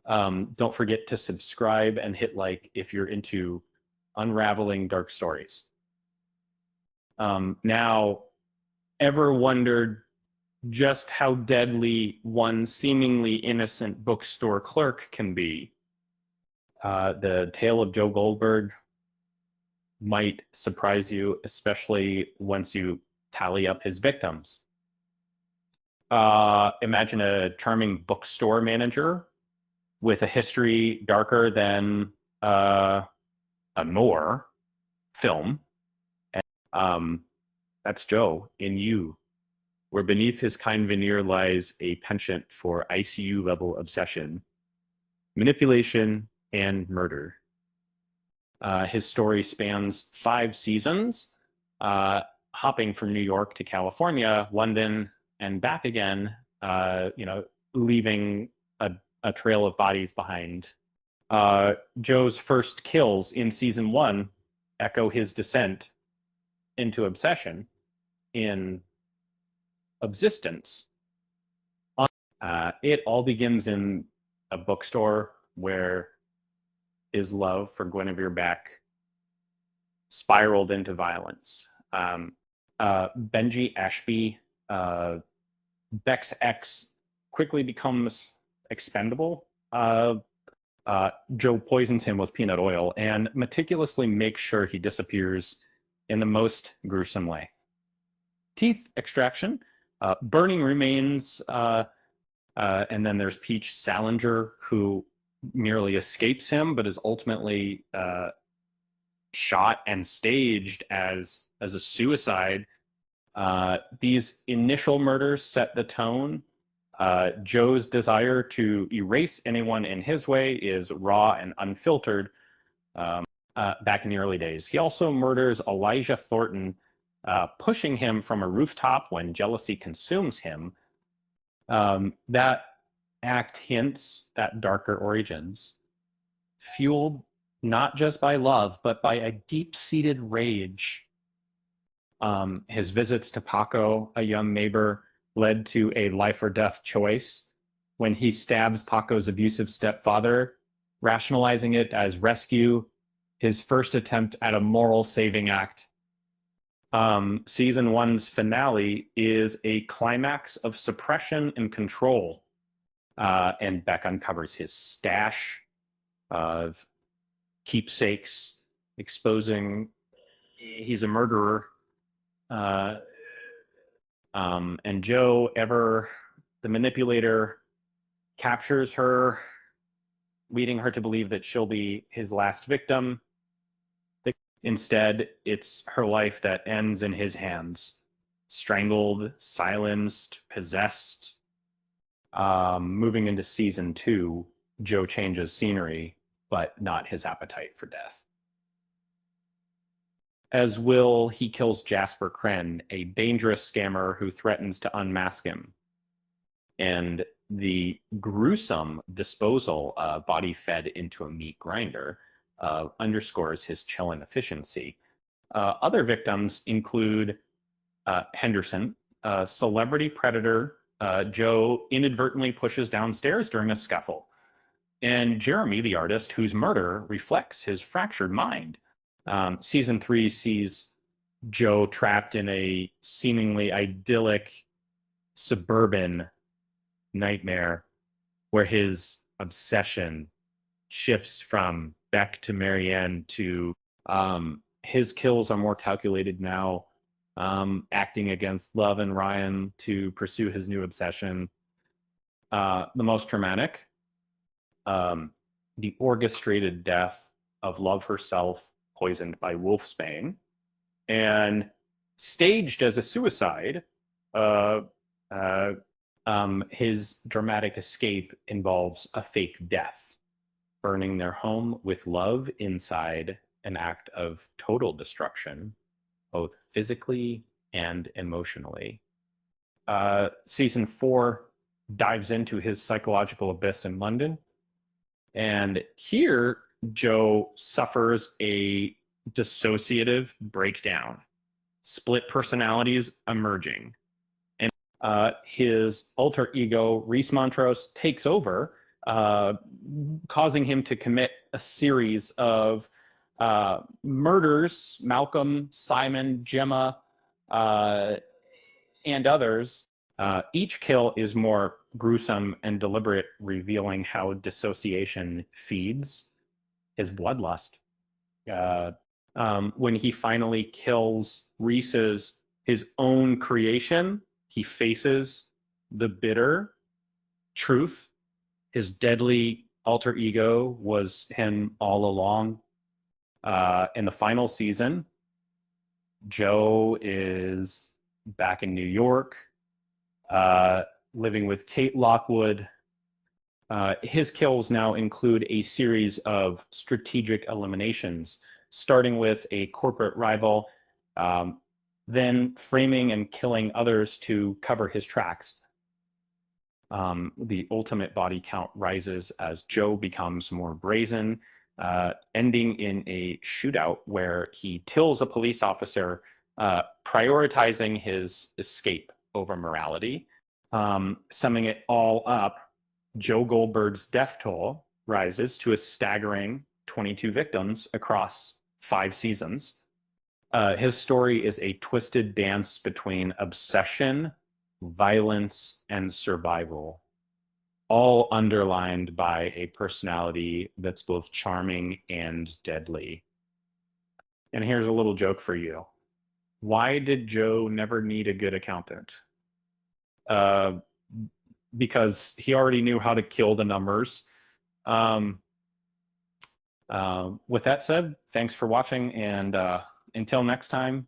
Don't forget to subscribe and hit like if you're into unraveling dark stories. Now, ever wondered just how deadly one seemingly innocent bookstore clerk can be? The tale of Joe Goldberg might surprise you, especially once you tally up his victims. Imagine a charming bookstore manager with a history darker than a Noir film. And, that's Joe in You, where beneath his kind veneer lies a penchant for ICU level obsession, manipulation, and murder. His story spans 5 seasons, hopping from New York to California, London, and back again, leaving a trail of bodies behind. Joe's first kills in season 1 echo his descent into obsession in Existence. It all begins in a bookstore where his love for Guinevere Beck spiraled into violence. Benji Ashby, Beck's ex, quickly becomes expendable. Joe poisons him with peanut oil and meticulously makes sure he disappears in the most gruesome way. Teeth extraction, burning remains, and then there's Peach Salinger, who merely escapes him, but is ultimately shot and staged as a suicide. These initial murders set the tone. Joe's desire to erase anyone in his way is raw and unfiltered back in the early days. He also murders Elijah Thornton, pushing him from a rooftop when jealousy consumes him. That act hints at darker origins, fueled not just by love, but by a deep-seated rage. His visits to Paco, a young neighbor, led to a life or death choice when he stabs Paco's abusive stepfather, rationalizing it as rescue, his first attempt at a moral saving act. Season 1's finale is a climax of suppression and control, and Beck uncovers his stash of keepsakes, exposing he's a murderer. And Joe, ever the manipulator, captures her, leading her to believe that she'll be his last victim. Instead, it's her life that ends in his hands, strangled, silenced, possessed. Moving into season 2, Joe changes scenery, but not his appetite for death. As Will, he kills Jasper Kren, a dangerous scammer who threatens to unmask him. And the gruesome disposal of body fed into a meat grinder underscores his chilling efficiency. Other victims include Henderson, a celebrity predator Joe inadvertently pushes downstairs during a scuffle, and Jeremy, the artist, whose murder reflects his fractured mind. Season 3 sees Joe trapped in a seemingly idyllic suburban nightmare where his obsession shifts from Beck to Marianne to his kills are more calculated now, acting against Love and Ryan to pursue his new obsession. The most traumatic, the orchestrated death of Love herself, poisoned by wolfsbane, and staged as a suicide. His dramatic escape involves a fake death, burning their home with love inside, an act of total destruction, both physically and emotionally. Season 4 dives into his psychological abyss in London. And here, Joe suffers a dissociative breakdown, split personalities emerging. And his alter ego, Reese Montrose, takes over uh, causing him to commit a series of murders. Malcolm, Simon, Gemma, uh, and others. Each kill is more gruesome and deliberate, revealing how dissociation feeds his bloodlust. Uh, when he finally kills Reese's his own creation, he faces the bitter truth. His deadly alter ego was him all along. In the final season, Joe is back in New York, uh, living with Kate Lockwood. His kills now include a series of strategic eliminations, starting with a corporate rival, um, then framing and killing others to cover his tracks. The ultimate body count rises as Joe becomes more brazen, ending in a shootout where he kills a police officer, prioritizing his escape over morality. Summing it all up, Joe Goldberg's death toll rises to a staggering 22 victims across 5 seasons. His story is a twisted dance between obsession, violence, and survival, all underlined by a personality that's both charming and deadly. And here's a little joke for you. Why did Joe never need a good accountant? Uh, because he already knew how to kill the numbers. Um, with that said, thanks for watching, and until next time,